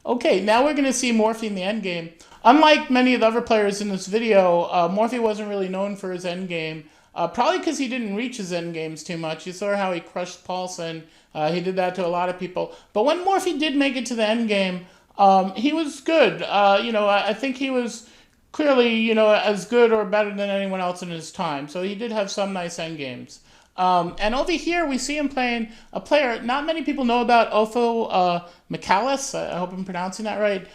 Okay, now we're going to see Morphy in the endgame. Unlike many of the other players in this video, Morphy wasn't really known for his endgame. Probably because he didn't reach his endgames too much. You saw how he crushed Paulson. He did that to a lot of people. But when Morphy did make it to the endgame, he was good. I think he was clearly, as good or better than anyone else in his time. So he did have some nice endgames. And over here, we see him playing a player not many people know about, Otho Michalis. I hope I'm pronouncing that right.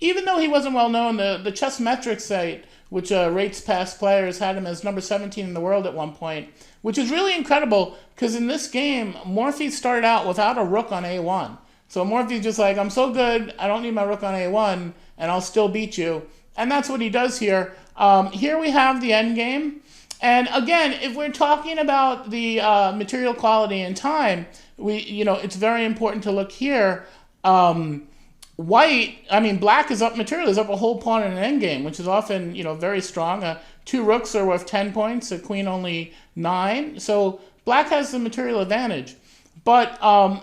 Even though he wasn't well known, the Chess Metrics site, which rates past players, had him as number 17 in the world at one point, which is really incredible because in this game, Morphy started out without a rook on a1. So Morphy's just like, I'm so good, I don't need my rook on a1, and I'll still beat you. And that's what he does here. Here we have the endgame. And again, if we're talking about the material quality and time, it's very important to look here. Black is up material, is up a whole pawn in an endgame, which is often, very strong. Two rooks are worth 10 points, a queen only 9. So black has the material advantage. But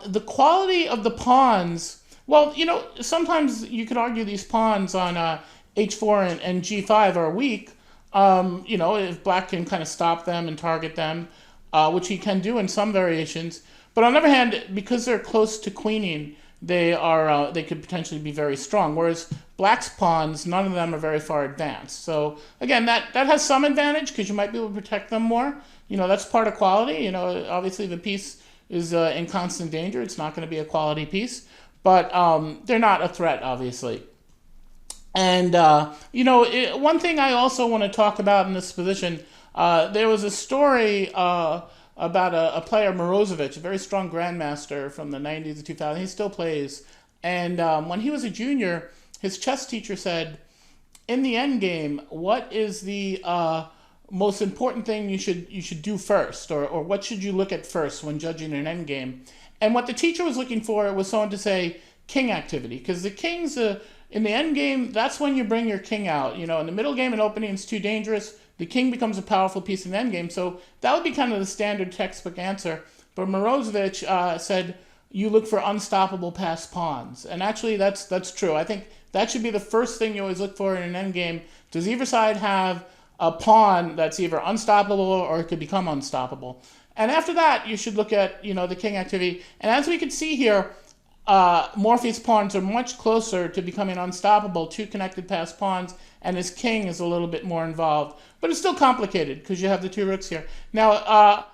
the quality of the pawns, well, sometimes you could argue these pawns on h4 and g5 are weak. If black can kind of stop them and target them, which he can do in some variations. But on the other hand, because they're close to queening, they could potentially be very strong. Whereas black's pawns, none of them are very far advanced. So again, that has some advantage because you might be able to protect them more. That's part of quality. Obviously the piece is in constant danger. It's not going to be a quality piece, but they're not a threat, obviously. And, one thing I also want to talk about in this position, there was a story about a player, Morozevich, a very strong grandmaster from the 90s to 2000s. He still plays. And when he was a junior, his chess teacher said, in the end game, what is the most important thing you should do first? Or what should you look at first when judging an end game? And what the teacher was looking for was someone to say king activity. Because the king's in the end game, that's when you bring your king out. In the middle game and opening, it's too dangerous. The king becomes a powerful piece in the end game. So that would be kind of the standard textbook answer. But Morozevich said you look for unstoppable passed pawns. And actually, that's true. I think that should be the first thing you always look for in an end game. Does either side have a pawn that's either unstoppable or it could become unstoppable? And after that, you should look at the king activity. And as we can see here, Morphy's pawns are much closer to becoming unstoppable, two connected passed pawns, and his king is a little bit more involved. But it's still complicated because you have the two rooks here. Now,